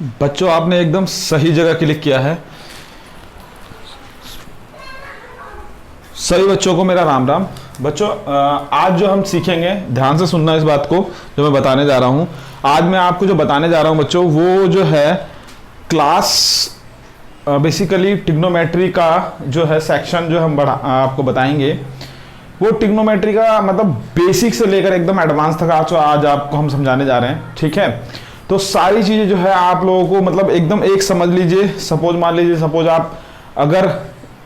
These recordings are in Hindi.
बच्चों, आपने एकदम सही जगह क्लिक किया है। सभी बच्चों को मेरा राम राम। बच्चों, आज जो हम सीखेंगे, ध्यान से सुनना इस बात को जो मैं बताने जा रहा हूँ। आज मैं आपको जो बताने जा रहा हूँ बच्चों, वो जो है क्लास बेसिकली ट्रिग्नोमेट्री का जो है सेक्शन जो हम आपको बताएंगे, वो ट्रिग्नोमेट्री का मतलब बेसिक से लेकर एकदम एडवांस तक आज आपको हम समझाने जा रहे हैं। ठीक है, तो सारी चीज़ें जो है आप लोगों को मतलब एकदम एक समझ लीजिए। मान लीजिए सपोज आप अगर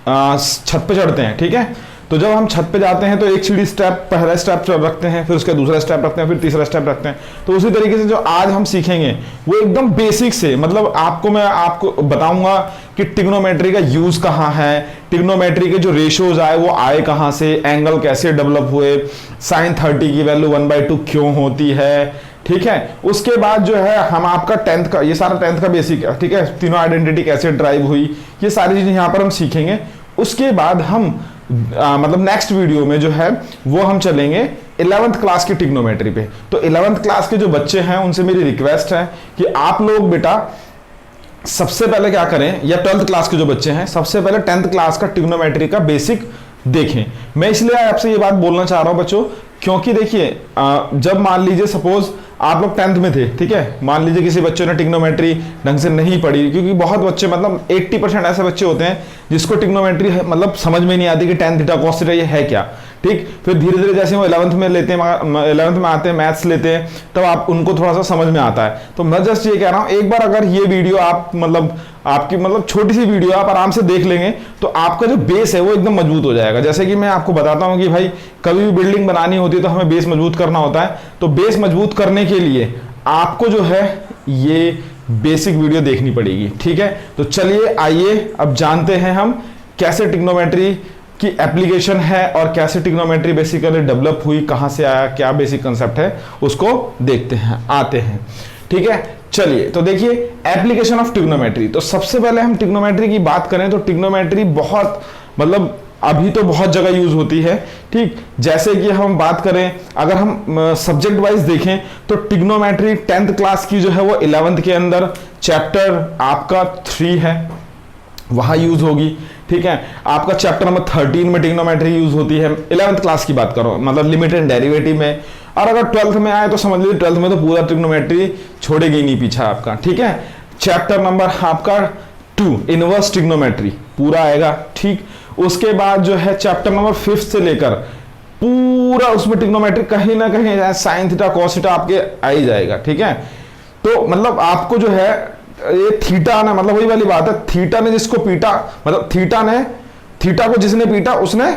छत पे चढ़ते हैं, ठीक है, तो जब हम छत पे जाते हैं तो एक सीढ़ी स्टेप, पहला स्टेप रखते हैं, फिर उसका दूसरा स्टेप रखते हैं, फिर तीसरा स्टेप रखते हैं। तो उसी तरीके से जो आज हम सीखेंगे वो एकदम बेसिक से मतलब मैं आपको बताऊंगा कि ट्रिग्नोमेट्री का यूज कहाँ है, ट्रिग्नोमेट्री के जो रेशियोज आए वो आए कहाँ से, एंगल कैसे डेवलप हुए, sin 30 की वैल्यू 1/2 क्यों होती है। ठीक है, उसके बाद जो है हम आपका 10th का, ये सारा 10th का बेसिक है। ठीक है, तीनों आइडेंटिटी कैसे ड्राइव हुई, ये सारी चीजें यहाँ पर हम सीखेंगे। उसके बाद हम मतलब नेक्स्ट वीडियो में जो है वो हम चलेंगे 11th क्लास की ट्रिग्नोमेट्री पे। तो 11th क्लास के जो बच्चे हैं उनसे मेरी रिक्वेस्ट है कि आप लोग बेटा सबसे पहले क्या करें, या 12th क्लास के जो बच्चे हैं सबसे पहले 10th क्लास का ट्रिग्नोमेट्री का बेसिक देखें। मैं इसलिए आपसे ये बात बोलना चाह रहा हूं बच्चों, क्योंकि देखिए जब मान लीजिए सपोज आप लोग 10th में थे, ठीक है, मान लीजिए किसी बच्चे ने ट्रिग्नोमेट्री ढंग से नहीं पढ़ी, क्योंकि बहुत बच्चे मतलब 80% ऐसे बच्चे होते हैं जिसको ट्रिग्नोमेट्री मतलब समझ में नहीं आती कि tan थीटा cos थीटा ये है क्या। ठीक, फिर धीरे धीरे जैसे वो 11th में लेते हैं, 11th में आते हैं, मैथ्स लेते हैं, तब आप उनको थोड़ा सा समझ में आता है। तो मैं जस्ट ये कह रहा हूँ, एक बार अगर ये वीडियो आप मतलब आपकी मतलब छोटी सी वीडियो आप आराम से देख लेंगे तो आपका जो बेस है वो एकदम मजबूत हो जाएगा। जैसे कि मैं आपको बताता हूँ कि भाई कभी भी बिल्डिंग बनानी होती है तो हमें बेस मजबूत करना होता है। तो बेस मजबूत करने के लिए आपको जो है ये बेसिक वीडियो देखनी पड़ेगी। ठीक है, तो चलिए आइए अब जानते हैं हम कैसे ट्रिग्नोमेट्री की एप्लीकेशन है और कैसे ट्रिग्नोमेट्री बेसिकली डेवलप हुई, कहां से आया, क्या बेसिक कंसेप्ट है उसको देखते हैं, आते हैं। ठीक है, चलिए तो देखिए एप्लीकेशन ऑफ ट्रिग्नोमेट्री। तो सबसे पहले हम ट्रिग्नोमेट्री की बात करें तो ट्रिग्नोमेट्री बहुत मतलब अभी तो बहुत जगह यूज होती है। ठीक, जैसे कि हम बात करें, अगर हम सब्जेक्ट वाइज देखें तो ट्रिग्नोमेट्री 10th क्लास की जो है वो 11th के अंदर चैप्टर आपका 3 है, वहां यूज होगी। ठीक है, आपका चैप्टर नंबर 13 में ट्रिग्नोमेट्री यूज होती है, 11th क्लास की बात करो मतलब लिमिट एंड डेरिवेटिव में। और अगर 12th में आए तो समझ लीजिए 12th में तो पूरा ट्रिग्नोमेट्री छोड़ेगी नहीं पीछा आपका। ठीक है, चैप्टर नंबर आपका 2 इनवर्स ट्रिग्नोमेट्री पूरा आएगा। ठीक, उसके बाद जो है चैप्टर नंबर 5 से लेकर पूरा उसमें ट्रिग्नोमेट्री कहीं ना कहीं sin थीटा cos थीटा आपके आ ही जाएगा। ठीक है, तो मतलब आपको जो है ये थीटा ना, मतलब वही वाली बात है, थीटा ने जिसको पीटा, मतलब थीटा को जिसने पीटा उसने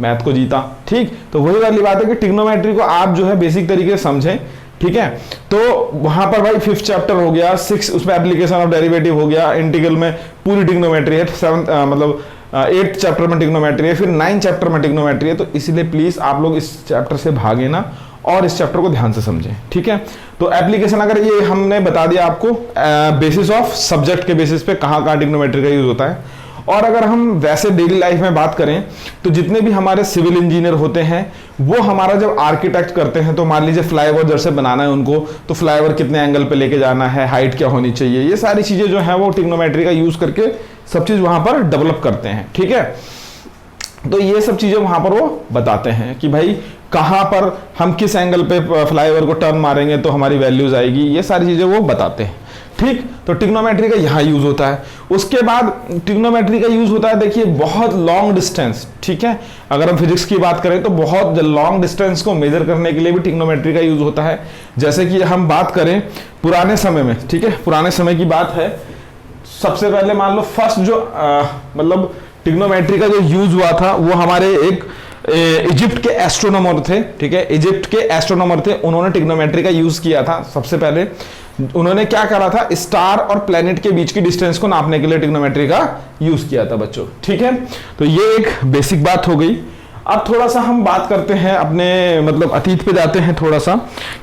मैथ को जीता। ठीक, तो वही वाली बात है कि ट्रिग्नोमेट्री को आप जो है बेसिक तरीके से समझें। ठीक है, तो वहां पर भाई 5th चैप्टर हो गया, 6 उसमें एप्लीकेशन ऑफ डेरिवेटिव हो गया, इंटीग्रल में पूरी ट्रिग्नोमेट्री है, 7th मतलब 8th चैप्टर में ट्रिग्नोमेट्री है, फिर 9th चैप्टर में ट्रिग्नोमेट्री है। तो इसलिए प्लीज आप लोग इस चैप्टर से भागे ना और इस चैप्टर को ध्यान से समझें। ठीक है, तो एप्लीकेशन अगर ये हमने बता दिया आपको बेसिस ऑफ सब्जेक्ट के बेसिस पे कहाँ ट्रिग्नोमेट्री का यूज होता है। और अगर हम वैसे डेली लाइफ में बात करें तो जितने भी हमारे सिविल इंजीनियर होते हैं वो हमारा जब आर्किटेक्ट करते हैं, तो मान लीजिए फ्लाईओवर जैसे बनाना है उनको, तो फ्लाईओवर कितने एंगल पे लेके जाना है, हाइट क्या होनी चाहिए, ये सारी चीजें जो है वो ट्रिग्नोमेट्री का यूज करके सब चीज वहां पर डेवलप करते हैं। ठीक है, तो ये सब चीजें वहां पर वो बताते हैं कि भाई कहां पर हम किस एंगल पे फ्लाईओवर को टर्न मारेंगे तो हमारी वैल्यूज आएगी, ये सारी चीजें वो बताते हैं। ठीक, तो ट्रिग्नोमेट्री का यहाँ यूज होता है। उसके बाद ट्रिग्नोमेट्री का यूज होता है देखिए बहुत लॉन्ग डिस्टेंस। ठीक है, अगर हम फिजिक्स की बात करें तो बहुत लॉन्ग डिस्टेंस को मेजर करने के लिए भी ट्रिग्नोमेट्री का यूज होता है। जैसे कि हम बात करें पुराने समय में, ठीक है, पुराने समय की बात है, सबसे पहले मान लो फर्स्ट जो मतलब ट्रिग्नोमेट्री का जो यूज हुआ था वो हमारे एक इजिप्ट के एस्ट्रोनॉमर थे। ठीक है, इजिप्ट के एस्ट्रोनॉमर थे, उन्होंने ट्रिग्नोमेट्री का यूज किया था। सबसे पहले उन्होंने क्या करा था, स्टार और प्लेनेट के बीच की डिस्टेंस को नापने के लिए ट्रिग्नोमेट्री का यूज किया था बच्चों। ठीक है, तो ये एक बेसिक बात हो गई। अब थोड़ा सा हम बात करते हैं अपने मतलब अतीत पे जाते हैं थोड़ा सा।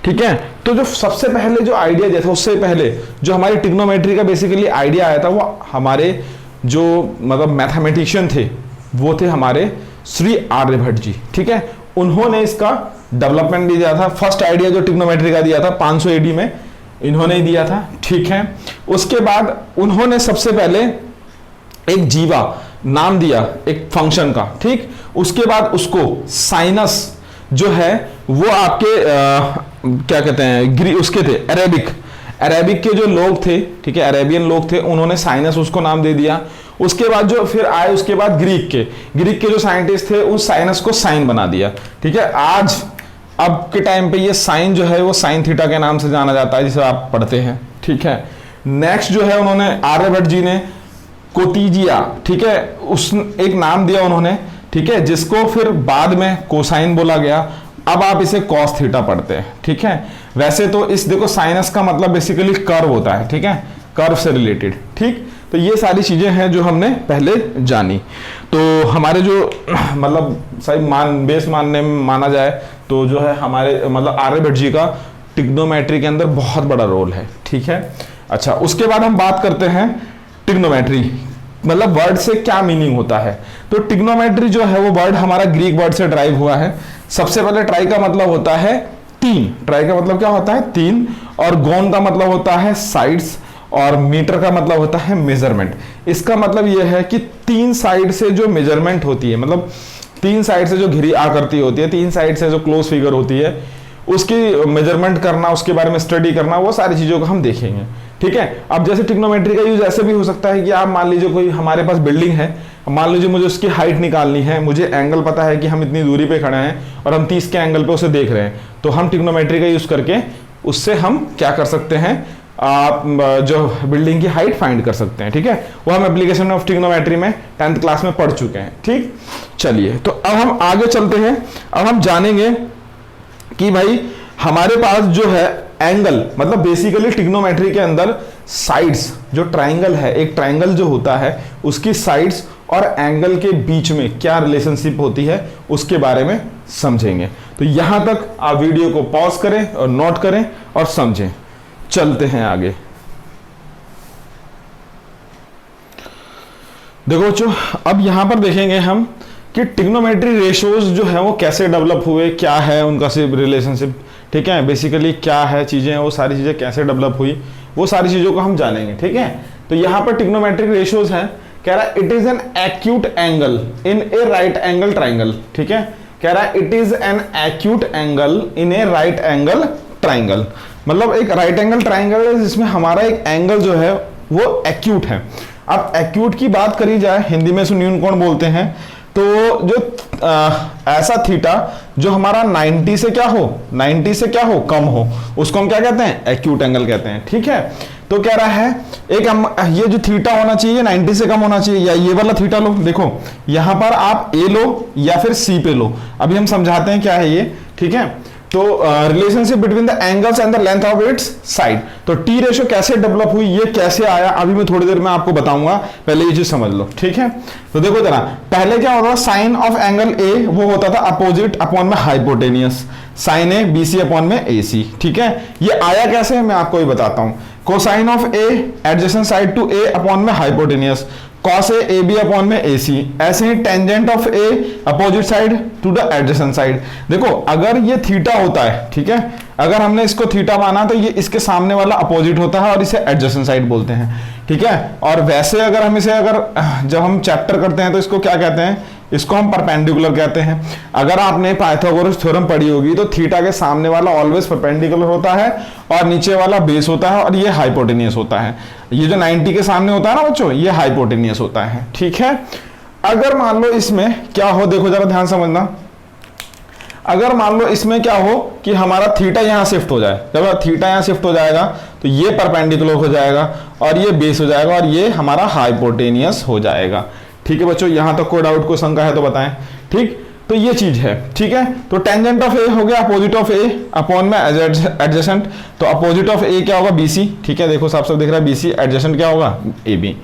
ठीक है, तो जो सबसे पहले जो आइडिया दिया था, उससे पहले जो हमारी ट्रिग्नोमेट्री का बेसिकली आइडिया आया था वो हमारे जो मतलब मैथमेटिशियन थे वो थे हमारे श्री आर्यभट्ट जी। ठीक है, उन्होंने इसका डेवलपमेंट दिया था। फर्स्ट आइडिया जो ट्रिग्नोमेट्री का दिया था 500 AD में इन्होंने ही दिया था, ठीक है। उसके बाद उन्होंने सबसे पहले एक जीवा नाम दिया एक फंक्शन का, ठीक। उसके बाद उसको साइनस जो है वो आपके क्या कहते हैं, उसके थे अरेबिक के जो लोग थे, ठीक है, अरेबियन लोग थे, उन्होंने साइनस उसको नाम दे दिया। उसके बाद जो फिर आए, उसके बाद ग्रीक के जो साइंटिस्ट थे उस साइनस को साइन बना दिया, ठीक है। आज अब के टाइम पे ये साइन जो है वो साइन थीटा के नाम से जाना जाता है, जिसे आप पढ़ते हैं, ठीक है। नेक्स्ट जो है उन्होंने आर्यभट्ट जी ने कोटिजिया, ठीक है, उस एक नाम दिया उन्होंने, ठीक है, जिसको फिर बाद में कोसाइन बोला गया। अब आप इसे कॉस थीटा पढ़ते हैं, ठीक है। वैसे तो इस देखो साइनस का मतलब बेसिकली कर्व होता है, ठीक है, कर्व से रिलेटेड, ठीक। तो ये सारी चीजें हैं जो हमने पहले जानी। तो हमारे जो मतलब सही बेस मानने में माना जाए तो जो है हमारे मतलब आर्यभट्ट जी का ट्रिग्नोमेट्री के अंदर बहुत बड़ा रोल है, ठीक है। अच्छा, उसके बाद हम बात करते हैं ट्रिग्नोमेट्री मतलब वर्ड से क्या मीनिंग होता है। तो ट्रिग्नोमेट्री जो है वो वर्ड हमारा ग्रीक वर्ड से ड्राइव हुआ है। सबसे पहले ट्राई का मतलब होता है तीन, ट्राई का मतलब क्या होता है, तीन, और गोन का मतलब होता है साइड्स, और मीटर का मतलब होता है मेजरमेंट। इसका मतलब यह है कि तीन साइड से जो मेजरमेंट होती है, मतलब तीन साइड से जो घिरी आकृति होती है, तीन साइड से जो क्लोज फिगर होती है, उसकी मेजरमेंट करना, उसके बारे में स्टडी करना, वो सारी चीजों को हम देखेंगे, ठीक है। अब जैसे ट्रिग्नोमेट्री का यूज ऐसे भी हो सकता है कि आप मान लीजिए कोई हमारे पास बिल्डिंग है, मान लीजिए मुझे उसकी हाइट निकालनी है, मुझे एंगल पता है कि हम इतनी दूरी पे खड़े हैं और हम 30 के एंगल पे उसे देख रहे हैं, तो हम ट्रिग्नोमेट्री का यूज करके उससे हम क्या कर सकते हैं, आप जो बिल्डिंग की हाइट फाइंड कर सकते हैं, ठीक है। वो हम एप्लीकेशन ऑफ ट्रिग्नोमेट्री में 10th क्लास में पढ़ चुके हैं, ठीक। चलिए, तो अब हम आगे चलते हैं। अब हम जानेंगे कि भाई हमारे पास जो है एंगल, मतलब बेसिकली ट्रिग्नोमेट्री के अंदर साइड्स, जो ट्राइंगल है, एक ट्राइंगल जो होता है उसकी साइड्स और एंगल के बीच में क्या रिलेशनशिप होती है उसके बारे में समझेंगे। तो यहां तक आप वीडियो को पॉज करें और नोट करें और समझें। चलते हैं आगे। देखो बच्चों, अब यहां पर देखेंगे हम कि ट्रिग्नोमेट्री रेशियोज जो है वो कैसे डेवलप हुए, क्या है उनका सिर्फ रिलेशनशिप, ठीक है, बेसिकली क्या है चीजें, वो सारी चीजें कैसे डेवलप हुई, वो सारी चीजों को हम जानेंगे, ठीक है। तो यहां पर ट्रिग्नोमेट्रिक रेशियोज हैं, कह रहा है it is an acute angle in A right angle triangle, ठीक है, कह रहा है it is an acute angle in A right angle triangle, मतलब एक राइट एंगल ट्राइंगल है जिसमें हमारा एक एंगल जो है वो एक्यूट है। अब एक्यूट की बात करी जाए, हिंदी में इसे न्यून कोण बोलते हैं। तो जो ऐसा थीटा जो हमारा 90 से क्या हो, 90 से क्या हो, कम हो, उसको हम क्या कहते हैं, एक्यूट एंगल कहते हैं, ठीक है। तो कह रहा है एक ये जो थीटा होना चाहिए 90 से कम होना चाहिए, या ये वाला थीटा लो। देखो यहां पर आप ए लो या फिर सी पे लो, अभी हम समझाते हैं क्या है ये, ठीक है। तो relationship between the angles and the length of its side. तो टी रेशियो कैसे डेवलप हुई, ये कैसे आया, अभी मैं थोड़ी देर में आपको बताऊंगा, पहले ये चीज समझ लो, ठीक है। तो देखो जरा, पहले क्या होता था, साइन ऑफ एंगल ए वो होता था अपोजिट अपॉन में hypotenuse, sine A BC upon में एसी, ठीक है। ये आया कैसे मैं आपको ये बताता हूं, cosine of A adjacent side to A upon में hypotenuse, cos A B upon में ए सी, ऐसे ही tangent of A opposite side to the adjacent side. देखो अगर ये थीटा होता है, ठीक है, अगर हमने इसको थीटा माना तो ये इसके सामने वाला अपोजिट होता है और इसे एडजेसेंट साइड बोलते हैं, ठीक है। और वैसे अगर हम इसे जब हम चैप्टर करते हैं तो इसको क्या कहते हैं, इसको हम परपेंडिकुलर कहते हैं। अगर आपने पाइथागोरस थ्योरम पढ़ी होगी तो थीटा के सामने वाला ऑलवेज परपेंडिकुलर होता है और नीचे वाला बेस होता है और ये हाइपोटेनियस होता है। ये जो 90 के सामने होता है ना बच्चों, ये हाइपोटेनियस होता है, ठीक है। अगर मान लो इसमें क्या हो, देखो जरा ध्यान समझना, अगर मान लो इसमें क्या हो कि हमारा थीटा यहां शिफ्ट हो जाए, जब थीटा यहां शिफ्ट हो जाएगा तो ये परपेंडिकुलर हो जाएगा और ये बेस हो जाएगा और ये हमारा हाइपोटेनियस हो जाएगा, ठीक है बच्चों। यहां तक कोई डाउट कोई शंका है तो बताएं, ठीक। तो ये चीज है, ठीक है। तो टेंजेंट ऑफ ए हो गया अपोजिट ऑफ ए अपॉन में एडजेसेंट, तो अपोजिट ऑफ ए क्या होगा, बीसी, ठीक है। देखो साफ साफ दिख रहा है बीसी, एडजेसेंट क्या होगा, ए बी।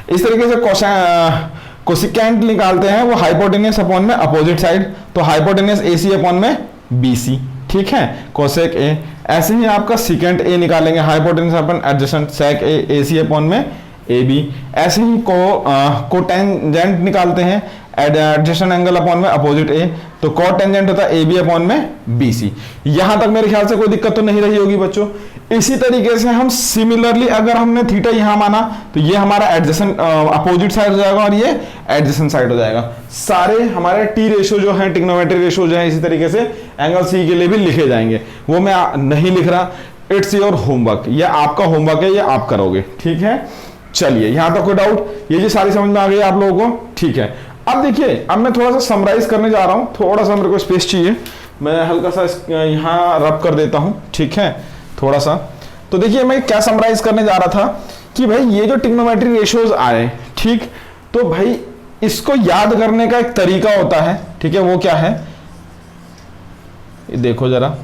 इस तरीके से कोसिकेंट निकालते हैं वो हाइपोटेनियस अपॉन में अपोजिट साइड, तो हाइपोटेनियस एसी अपॉन में बीसी, ठीक है, कोसेक ए। ऐसे ही आपका सिकेंट ए निकालेंगे, हाइपोटेनियस अपॉन एडजेसेंट सेक ए, एसी अपॉन में ए बी। ऐसे ही कोटेंजेंट निकालते हैं, एडजेसेंट एंगल अपॉन में अपोजिट ए, तो कॉट टेंजेंट होता है ए बी अपॉन में बी सी। यहां तक मेरे ख्याल से कोई दिक्कत तो नहीं रही होगी बच्चों। इसी तरीके से हम सिमिलरली अगर हमने थीटा यहां माना तो ये हमारा एडजेसेंट अपोजिट साइड हो जाएगा और ये एडजेसेंट साइड हो जाएगा। सारे हमारे टी रेशो जो है, ट्रिग्नोमेट्री रेशो जो है, इसी तरीके से एंगल सी के लिए भी लिखे जाएंगे। वो मैं नहीं लिख रहा, इट्स योर होमवर्क, ये आपका होमवर्क है, ये आप करोगे, ठीक है। चलिए यहां तक कोई डाउट? ये जी सारी समझ में आ गई आप लोगों को, ठीक है। अब देखिए, अब मैं थोड़ा सा समराइज करने जा रहा हूं, थोड़ा सा मेरे को स्पेस चाहिए, मैं हल्का सा यहां रब कर देता हूं, ठीक है, थोड़ा सा। तो देखिए मैं क्या समराइज करने जा रहा था कि भाई ये जो ट्रिग्नोमेट्री रेशियोज आए, ठीक, तो भाई इसको याद करने का एक तरीका होता है, ठीक है। वो क्या है, देखो जरा,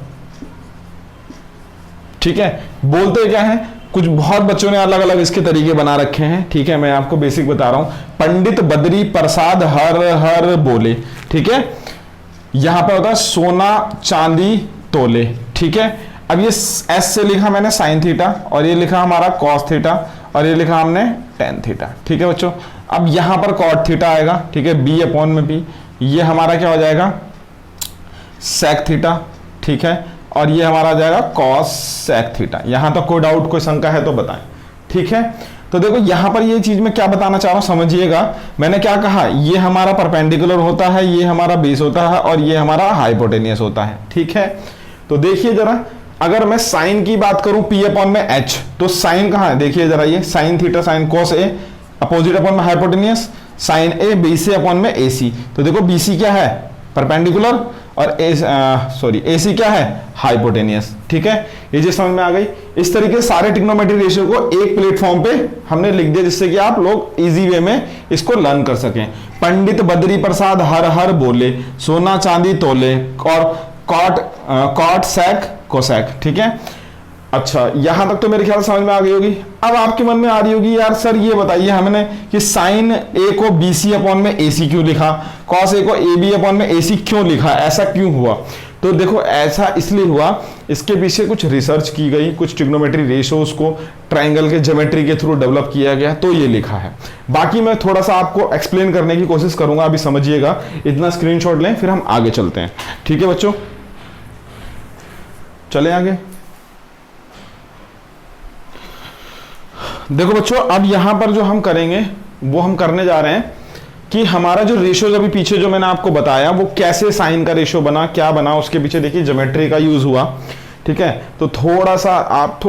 ठीक है। बोलते क्या है, कुछ बहुत बच्चों ने अलग अलग इसके तरीके बना रखे हैं, ठीक है। मैं आपको बेसिक बता रहा हूं, पंडित बद्री प्रसाद हर हर बोले, ठीक है। यहां पे होता है सोना चांदी तोले, ठीक है। अब ये एस से लिखा मैंने साइन थीटा, और ये लिखा हमारा कॉस थीटा, और ये लिखा हमने टेन थीटा, ठीक है बच्चों। अब यहां पर कॉट थीटा आएगा, ठीक है, बी अपॉन में बी, ये हमारा क्या हो जाएगा, सेक थीटा, ठीक है, और ये हमारा आ जाएगा कॉस सेक थीटा। यहां तक कोई डाउट, कोई शंका है तो बताएं, ठीक है। तो देखो यहां पर ये चीज मैं क्या बताना चाह रहा हूं, समझिएगा। मैंने क्या कहा, ये हमारा परपेंडिकुलर होता है, ये हमारा बेस होता है, और ये हमारा हाइपोटेनियस होता है, ठीक है। तो देखिए जरा, अगर मैं साइन की बात करूं पी अपॉन में एच, तो साइन कहां है, देखिए जरा, ये sine theta sine cos A, opposite upon में hypotenuse, sine A B C upon में ए सी। तो देखो बी सी क्या है, परपेंडिकुलर, और ए सी क्या है, हाइपोटेनियस, ठीक है। ये चीज समझ में आ गई। इस तरीके से सारे ट्रिग्नोमेट्री रेशियो को एक प्लेटफॉर्म पे हमने लिख दिया, जिससे कि आप लोग इजी वे में इसको लर्न कर सकें। पंडित बद्री प्रसाद हर हर बोले, सोना चांदी तोले, और कॉट सेक कोसेक, ठीक है। अच्छा, यहां तक तो मेरे ख्याल समझ में आ गई होगी। अब आपके मन में आ रही होगी, यार सर ये बताइए हमने कि साइन ए को बी सी अपॉन में ए सी क्यों लिखा, कॉस ए को ए बी अपॉन में ए सी क्यों लिखा, ऐसा क्यों हुआ? तो देखो ऐसा इसलिए हुआ, इसके पीछे कुछ रिसर्च की गई, कुछ ट्रिग्नोमेट्री रेशियोज को ट्राइंगल के ज्योमेट्री के थ्रू डेवलप किया गया, तो ये लिखा है। बाकी मैं थोड़ा सा आपको एक्सप्लेन करने की कोशिश करूंगा, अभी समझिएगा। इतना स्क्रीनशॉट लें, फिर हम आगे चलते हैं, ठीक है बच्चों। चले आगे। देखो बच्चों, अब यहां पर जो हम करेंगे वो हम करने जा रहे हैं कि हमारा जो रेशियोज अभी पीछे जो मैंने आपको बताया, वो कैसे साइन का रेशियो बना, क्या बना, उसके पीछे देखिए ज्योमेट्री का यूज हुआ, ठीक है। तो थोड़ा सा आप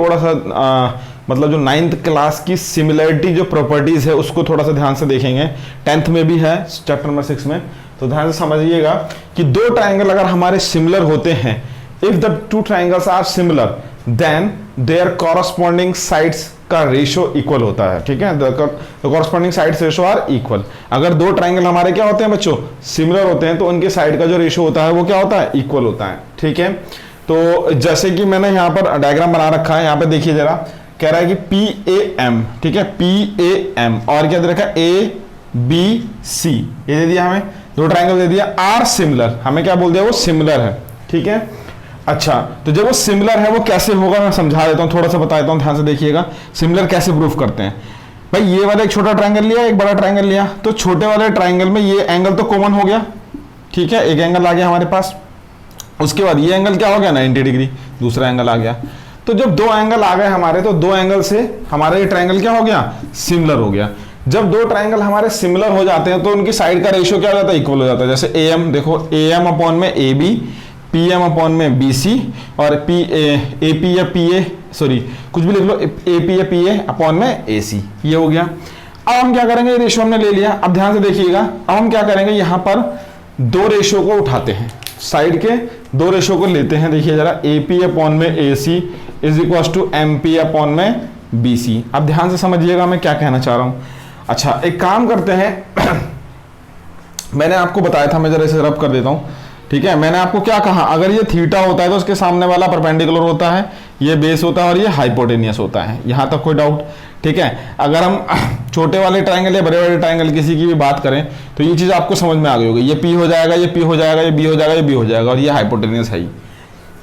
मतलब जो 9th क्लास की सिमिलरिटी जो प्रॉपर्टीज है उसको थोड़ा सा ध्यान से देखेंगे, 10th में भी है चैप्टर नंबर 6 में। तो ध्यान से समझिएगा कि दो ट्राइंगल अगर हमारे सिमिलर होते हैं, if the two triangles are similar then their corresponding sides का रेशियो इक्वल होता है, ठीक है। The corresponding sides ratio are equal. अगर दो ट्राइंगल हमारे क्या होते हैं बच्चों, सिमिलर होते हैं, तो उनके साइड का जो रेशियो होता है वो क्या होता है, इक्वल होता है, ठीक है। तो जैसे कि मैंने यहाँ पर डायग्राम बना रखा है, यहाँ पे देखिए जरा, कह रहा है कि पी ए एम, ठीक है, पी ए एम, और क्या दे रखा है, ए बी सी, ये दे दिया हमें, दो ट्राइंगल दे दिया, आर सिमिलर, हमें क्या बोल दिया, वो सिमिलर है, ठीक है। अच्छा, तो जब वो सिमिलर है वो कैसे होगा, मैं समझा देता हूं, थोड़ा सा बता देता हूं, ध्यान से देखिएगा। सिमिलर कैसे प्रूफ करते हैं भाई, ये वाला एक छोटा ट्राइंगल लिया, एक बड़ा ट्राइंगल लिया, तो छोटे वाले ट्राइंगल में ये एंगल तो कॉमन हो गया, ठीक है, एक एंगल आ गया हमारे पास। उसके बाद ये एंगल क्या हो गया, 90 डिग्री, दूसरा एंगल आ गया। तो जब दो एंगल आ गए हमारे, तो दो एंगल से हमारा ये ट्राइंगल क्या हो गया, सिमिलर हो गया। जब दो ट्राइंगल हमारे सिमिलर हो जाते हैं तो उनकी साइड का रेशियो क्या हो जाता है, इक्वल हो जाता है। जैसे ए एम, देखो ए एम अपॉन में A B, P M upon में बी सी, और पी ए पी या पी ए, सॉरी कुछ भी लिख लो, ए पी या पी ए अपॉन में ए सी, ये हो गया। अब हम क्या करेंगे, रेशियो हमने ले लिया, अब ध्यान से देखिएगा, अब हम क्या करेंगे, यहां पर दो रेशियो को उठाते हैं, साइड के दो रेशियो को लेते हैं। देखिए जरा, ए पी अपॉन में A C is equal to M P upon में बी सी। अब ध्यान से समझिएगा मैं क्या कहना चाह रहा हूं। अच्छा, एक काम करते हैं मैंने आपको बताया था, मैं जरा इसे रब कर देता हूं, ठीक है। मैंने आपको क्या कहा, अगर ये थीटा होता है तो उसके सामने वाला परपेंडिकुलर होता है, ये बेस होता है, और ये हाइपोटेनियस होता है। यहां तक कोई डाउट, ठीक है। अगर हम छोटे वाले ट्राइंगल या बड़े वाले ट्राइंगल किसी की भी बात करें तो ये चीज आपको समझ में आ गई होगी, ये पी हो जाएगा, ये पी हो जाएगा, ये बी हो जाएगा, ये बी हो जाएगा, और ये हाइपोटेनियस है ही,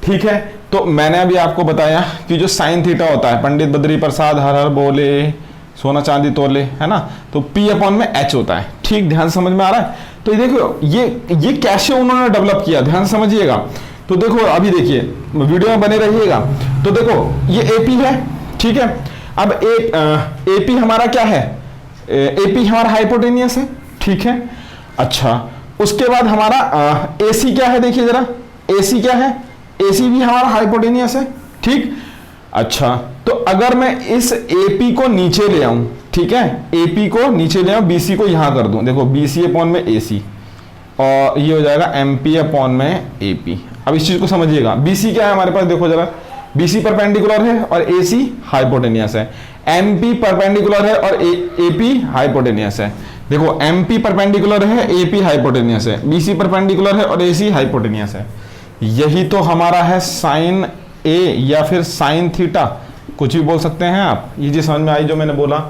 ठीक है। तो मैंने अभी आपको बताया कि जो साइन थीटा होता है, पंडित बद्री प्रसाद हर हर बोले, सोना चांदी तोले, है ना, तो P अपॉन में H होता है। ठीक, ध्यान से समझ में आ रहा है। तो देखो ये कैसे उन्होंने डेवलप किया, ध्यान समझिएगा। तो देखो अभी देखिए, वीडियो में बने रहिएगा। तो देखो ये AP है, ठीक है। अब AP हमारा क्या है, AP हमारा हाइपोटेनियस है, ठीक है। अच्छा, उसके बाद हमारा AC क्या है, देखिए जरा, AC क्या है, AC भी हमारा हाइपोटेनियस है, ठीक। अच्छा, तो अगर मैं इस AP को नीचे ले आऊं, ठीक है, AP को नीचे ले आऊं, BC को यहां कर दूं, देखो BC अपॉन में AC, और ये हो जाएगा MP अपॉन में AP। अब इस चीज को समझिएगा, BC क्या है हमारे पास, देखो जरा, BC परपेंडिकुलर है और AC हाइपोटेनियस है, MP परपेंडिकुलर है और AP हाइपोटेनियस है। देखो MP परपेंडिकुलर है, AP हाइपोटेनियस है, BC परपेंडिकुलर है और AC हाइपोटेनियस है। यही तो हमारा है साइन A या फिर साइन थीटा, कुछ भी बोल सकते हैं आप। ये जो समझ में आई जो मैंने बोला,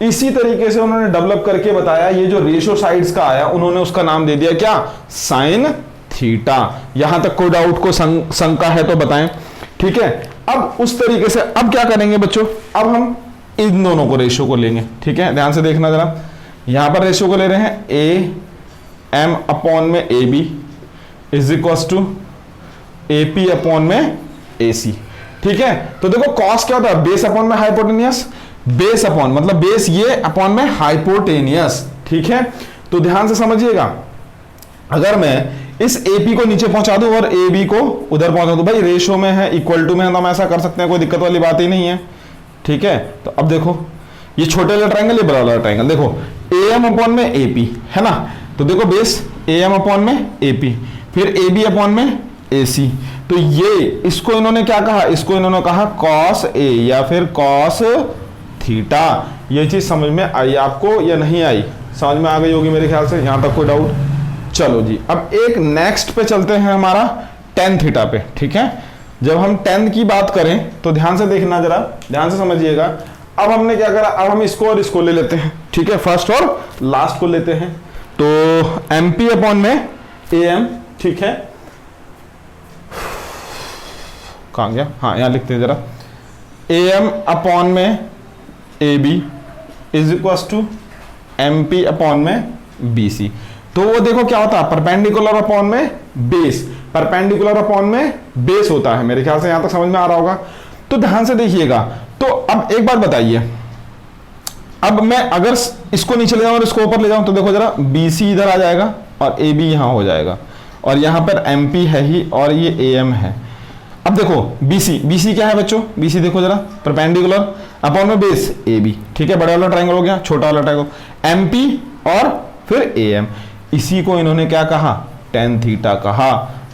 इसी तरीके से उन्होंने डेवलप करके बताया। ये जो रेशो साइड्स का आया, उन्होंने उसका नाम दे दिया क्या, साइन थीटा। यहां तक कोई डाउट को शंका है तो बताएं, ठीक है। अब उस तरीके से अब क्या करेंगे बच्चों, अब हम इन दोनों को रेशो को लेंगे, ठीक है। ध्यान से देखना जरा, यहां पर रेशो को ले रहे हैं AM अपॉन में AB is equal to AP upon में AC, ठीक है। तो देखो कॉस क्या होता है, बेस अपॉन में हाइपोटेनियस, बेस अपॉन मतलब बेस ये अपॉन में हाइपोटेनियस, ठीक है। तो ध्यान से समझिएगा, अगर मैं इस AP को नीचे पहुंचा दूं और AB को उधर पहुंचा दूं, भाई रेशो में है, इक्वल टू में है, तो हम ऐसा कर सकते हैं, कोई दिक्कत वाली बात ही नहीं है, ठीक है। तो अब देखो ये छोटे वाला ट्रायंगल, ये बड़ा वाला ट्रायंगल, देखो AM अपॉन में AP है ना, तो देखो बेस AM अपॉन में AP, फिर AB अपॉन में AC। तो ये इसको इन्होंने क्या कहा, इसको इन्होंने कहा cos A या फिर cos थीटा। ये चीज समझ में आई आपको या नहीं आई, समझ में आ गई होगी मेरे ख्याल से, यहां तक कोई डाउट। चलो जी, अब एक नेक्स्ट पे चलते हैं, हमारा tan थीटा पे, ठीक है। जब हम tan की बात करें तो ध्यान से देखना जरा, ध्यान से समझिएगा। अब हमने क्या करा, अब हम इसको और इसको ले लेते हैं, ठीक है, फर्स्ट और लास्ट को लेते हैं। तो MP अपॉन में AM, ठीक है, कहां गया, हाँ यहां लिखते हैं जरा, AM अपॉन में AB is equal to MP upon में BC। तो वो देखो क्या होता है, परपेंडिकुलर अपॉन में बेस, परपेंडिकुलर अपॉन में बेस होता है, मेरे ख्याल से यहां तक समझ में आ रहा होगा। तो ध्यान से देखिएगा। तो अब एक बात बताइए, अब मैं अगर इसको नीचे ले जाऊं और इसको ऊपर ले जाऊं, तो देखो जरा, BC इधर आ जाएगा और AB यहां हो जाएगा, और यहां पर MP है ही और ये AM है। अब देखो BC क्या है बच्चों, BC देखो जरा, परपेंडिकुलर अपॉन में बेस AB, ठीक है, बड़ा वाला ट्रायंगल हो गया, छोटा वाला ट्रायंगल MP और फिर AM। इसी को इन्होंने क्या कहा, tan थीटा कहा।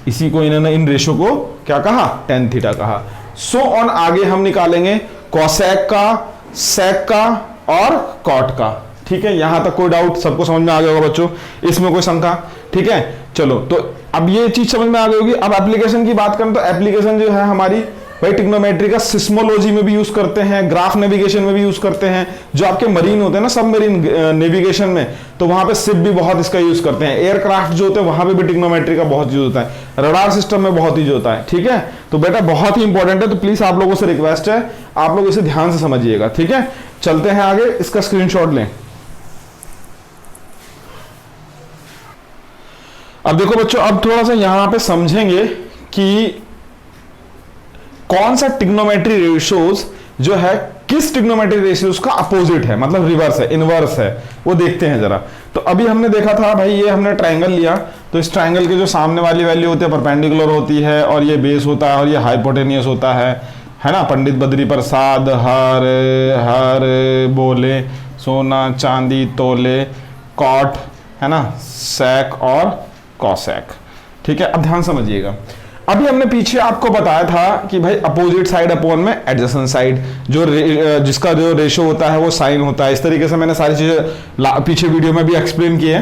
इसी को इन्होंने, इन रेशो को क्या कहा, tan थीटा कहा। सो ऑन आगे हम निकालेंगे कोसेक का, सेक का और कॉट का, ठीक है। यहां तक कोई डाउट, सबको समझ में आ गया होगा बच्चों, इसमें कोई शंका, ठीक है। चलो, तो अब ये चीज समझ में आ गई होगी। अब एप्लीकेशन की बात करें तो एप्लीकेशन जो है हमारी, भाई ट्रिग्नोमेट्री का सिस्मोलॉजी में भी यूज करते हैं, ग्राफ नेविगेशन में भी यूज करते हैं, जो आपके मरीन होते हैं ना, सबमरीन नेविगेशन में, तो वहां पे शिप भी बहुत इसका यूज करते हैं। एयरक्राफ्ट जो होते हैं वहां पे भी ट्रिग्नोमेट्री का बहुत यूज होता है, रडार सिस्टम में बहुत यूज होता है, ठीक है। तो बेटा बहुत ही इंपॉर्टेंट है, तो प्लीज आप लोगों से रिक्वेस्ट है, आप लोग इसे ध्यान से समझिएगा, ठीक है। चलते हैं आगे, इसका स्क्रीनशॉट लें। अब देखो बच्चों, अब थोड़ा सा यहां पे समझेंगे कि कौन सा ट्रिग्नोमेट्री रेशियोज जो है किस ट्रिग्नोमेट्री रेशियोज का अपोजिट है, मतलब रिवर्स है, इनवर्स है, वो देखते हैं जरा। तो अभी हमने देखा था भाई, ये हमने ट्रायंगल लिया, तो इस ट्रायंगल के जो सामने वाली वैल्यू होती है परपेंडिकुलर होती है, और ये बेस होता है और ये हाइपोटेनियस होता है ना। पंडित बद्री प्रसाद हर बोले, सोना चांदी तोले, कॉट है ना, सेक और कॉसेक, ठीक है। अब ध्यान समझिएगा, अभी हमने पीछे आपको बताया था कि भाई अपोजिट साइड अपॉन में एडजेसेंट साइड, जो जिसका जो रेशो होता है वो साइन होता है। इस तरीके से मैंने सारी चीजें पीछे वीडियो में भी एक्सप्लेन की है।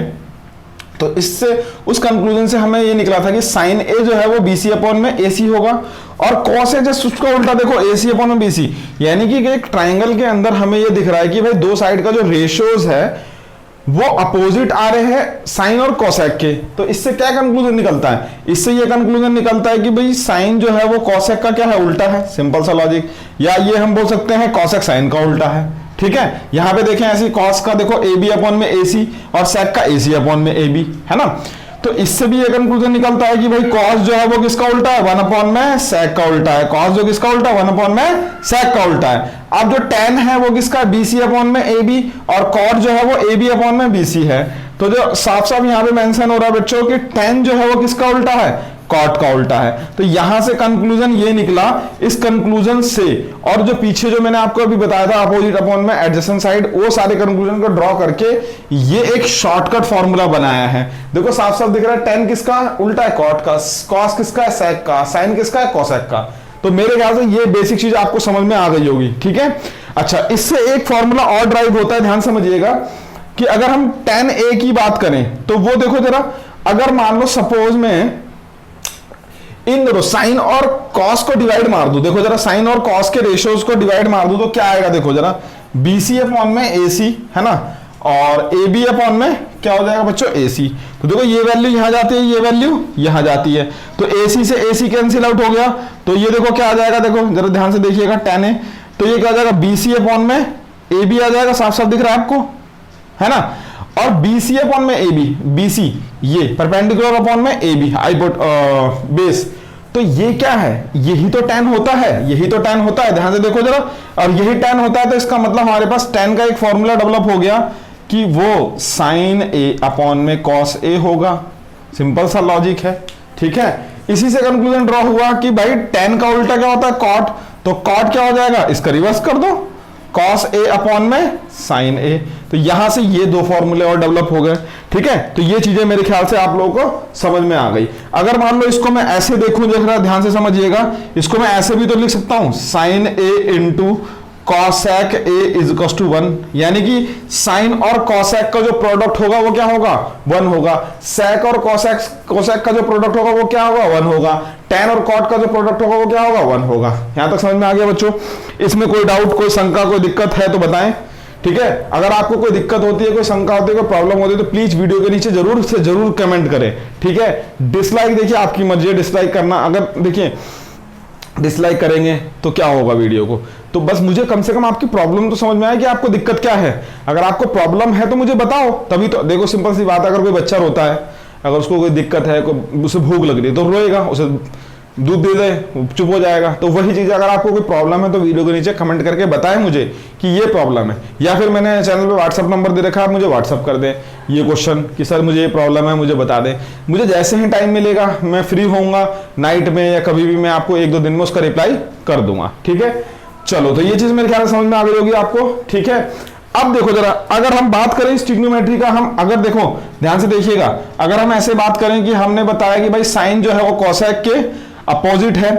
तो इससे उस कंक्लूजन से हमें ये निकला था कि साइन ए जो है वो BC अपॉन में AC होगा, और कॉस ए जस्ट उसका उल्टा देखो, AC अपॉन में BC। यानी कि एक ट्राइंगल के अंदर हमें ये दिख रहा है कि भाई दो साइड का जो रेशियोज है वो अपोजिट आ रहे हैं साइन और कोसेक के। तो इससे क्या कंक्लूजन निकलता है, इससे ये कंक्लूजन निकलता है कि भाई साइन जो है वो कोसेक का क्या है, उल्टा है, सिंपल सा लॉजिक। या ये हम बोल सकते हैं कोसेक साइन का उल्टा है, ठीक है, यहां पे देखें ऐसी कॉस का देखो ए बी अपॉन में ए सी और सेक का ए सी अपॉन में ए बी, है ना। तो इससे भी ये कंक्लूजन निकलता है कि भाई कॉस जो है वो किसका उल्टा है, 1 अपॉन में सेक का उल्टा है। कॉस जो किसका उल्टा है, 1 अपॉन में सेक का उल्टा है। अब जो tan है वो किसका, बी सी अपॉन में ए बी, और कॉट जो है वो ए बी अपॉन में बी सी है। तो जो साफ साफ यहाँ पे मेंशन हो रहा है बच्चों कि tan जो है वो किसका उल्टा है, कॉट का उल्टा है। तो यहां से कंक्लूजन ये निकला, इस कंक्लूजन से और जो पीछे जो मैंने आपको अभी बताया था अपोजिट अपॉन में एडजेसेंट साइड, वो सारे कंक्लूजन को ड्रॉ करके ये एक शॉर्टकट फॉर्मूला बनाया है। देखो साफ साफ दिख रहा है, tan किसका उल्टा है, कॉट का, कॉस किसका है, सेक का, साइन किसका है, कोसेक का। तो मेरे ख्याल से ये बेसिक चीज आपको समझ में आ गई होगी, ठीक है। अच्छा, इससे एक फॉर्मूला और ड्राइव होता है, ध्यान समझिएगा कि अगर हम tan a की बात करें तो वो देखो जरा, अगर मान लो सपोज में इन दोनों साइन और कॉस को डिवाइड मार दो, देखो जरा साइन और कॉस के रेशियोज को डिवाइड मार दो तो क्या आएगा, देखो जरा BC अपॉन में AC, है ना, और AB अपॉन में क्या हो जाएगा बच्चों, AC। तो देखो ये वैल्यू यहां जाती है, ये वैल्यू यहां जाती है, तो AC से AC कैंसिल आउट हो गया। तो ये देखो क्या आ जाएगा, देखो जरा ध्यान से देखिएगा, tan है तो ये क्या आ जाएगा, BC अपॉन में AB आ जाएगा, साफ साफ दिख रहा है आपको, है ना। और BC अपॉन में AB, BC ये परपेंडिकुलर अपॉन में AB हाइपोट बेस, तो ये क्या है, यही तो tan होता है, यही तो tan होता है, ध्यान से देखो जरा। और यही tan होता है तो इसका मतलब हमारे पास tan का एक फॉर्मूला डेवलप हो गया कि वो sin A अपॉन में cos A होगा। सिंपल सा लॉजिक है, ठीक है। इसी से कंक्लूजन ड्रॉ हुआ कि भाई tan का उल्टा क्या होता है, cot, तो cot क्या हो जाएगा, इसका रिवर्स कर दो, cos A अपॉन में sin A। तो यहां से ये दो फॉर्मूले और डेवलप हो गए, ठीक है। तो ये चीजें मेरे ख्याल से आप लोगों को समझ में आ गई। अगर मान लो इसको मैं ऐसे देखूं, देख रहा ध्यान से समझिएगा, इसको मैं ऐसे भी तो लिख सकता हूं, sin A into cosec A is equal to 1, यानी कि साइन और cosec का जो प्रोडक्ट होगा वो क्या होगा, 1 होगा। sec और cosec का जो प्रोडक्ट होगा वो क्या होगा, 1 होगा। tan और cot का जो प्रोडक्ट होगा वो क्या होगा, 1 होगा। यहां तक समझ में आ गया बच्चों। इसमें कोई डाउट, कोई शंका, कोई दिक्कत है तो बताएं, ठीक है। अगर आपको कोई दिक्कत होती है, कोई शंका होती है, कोई प्रॉब्लम होती है तो प्लीज वीडियो के नीचे जरूर से जरूर कमेंट करें, ठीक है। डिसलाइक देखिए आपकी मर्जी है डिसलाइक करना, अगर देखिए डिसलाइक करेंगे तो क्या होगा वीडियो को, तो बस मुझे कम से कम आपकी प्रॉब्लम तो समझ में आए कि आपको दिक्कत क्या है। अगर आपको प्रॉब्लम है तो मुझे बताओ, तभी तो। देखो सिंपल सी बात है, अगर कोई बच्चा रोता है, अगर उसको कोई दिक्कत है, उसे भूख लग रही है तो रोएगा, उसे दूध दे दे चुप हो जाएगा। तो वही चीज अगर आपको कोई प्रॉब्लम है तो वीडियो के नीचे कमेंट करके बताएं मुझे कि ये प्रॉब्लम है, या फिर मैंने चैनल पे व्हाट्सअप नंबर दे रखा है, आप मुझे व्हाट्सअप कर दें ये क्वेश्चन कि सर मुझे ये प्रॉब्लम है, मुझे बता दें। मुझे जैसे ही टाइम मिलेगा, मैं फ्री होऊंगा नाइट में या कभी भी, मैं आपको 1-2 दिन में उसका रिप्लाई कर दूंगा, ठीक है। चलो, तो ये चीज मेरे ख्याल से समझ में आ गई होगी आपको, ठीक है। अब देखो जरा, अगर हम बात करें इस ट्रिग्नोमेट्री का, हम अगर देखो ध्यान से देखिएगा, अगर हम ऐसे बात करें कि हमने बताया कि भाई साइन जो है वो कोसेक के अपोजिट है,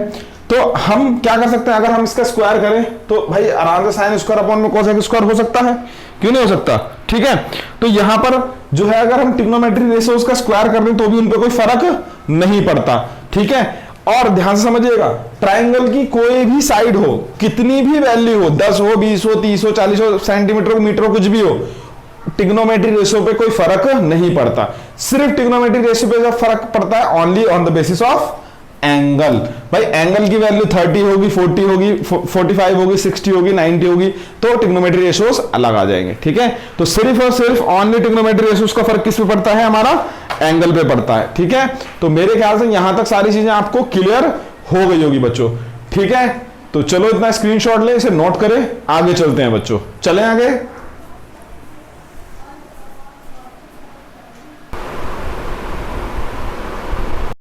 तो हम क्या कर सकते हैं, अगर हम इसका स्क्वायर करें तो भाई आराम से साइन स्क्वायर अपॉन में कोसेक स्क्वायर हो सकता है, क्यों नहीं हो सकता, ठीक है। तो यहां पर जो है अगर हम ट्रिग्नोमेट्री रेशियोज का स्क्वायर कर दें तो भी उन पर कोई फर्क नहीं पड़ता, ठीक है। और ध्यान से समझिएगा, ट्राइंगल की कोई भी साइड हो, कितनी भी वैल्यू हो, 10 हो, 20 हो, 30 हो, 40 हो, सेंटीमीटर हो, मीटर हो, कुछ भी हो, ट्रिग्नोमेट्री रेशियो पे कोई फर्क नहीं पड़ता। सिर्फ ट्रिग्नोमेट्री रेशियो पे जब फर्क पड़ता है only on the basis of angle. भाई एंगल की वैल्यू 30 होगी, 40 होगी, 45 होगी, 60 होगी, 90 होगी, तो ट्रिग्नोमेट्री रेशियोज अलग आ जाएंगे, ठीक है। तो सिर्फ और सिर्फ ओनली ट्रिग्नोमेट्री रेशियोज का फर्क किस पे पड़ता है, हमारा एंगल पे पड़ता है, ठीक है। तो मेरे ख्याल से यहां तक सारी चीजें आपको क्लियर हो गई होगी बच्चों, ठीक है। तो चलो इतना स्क्रीनशॉट ले, इसे नोट करें, आगे चलते हैं बच्चों, चलें आगे।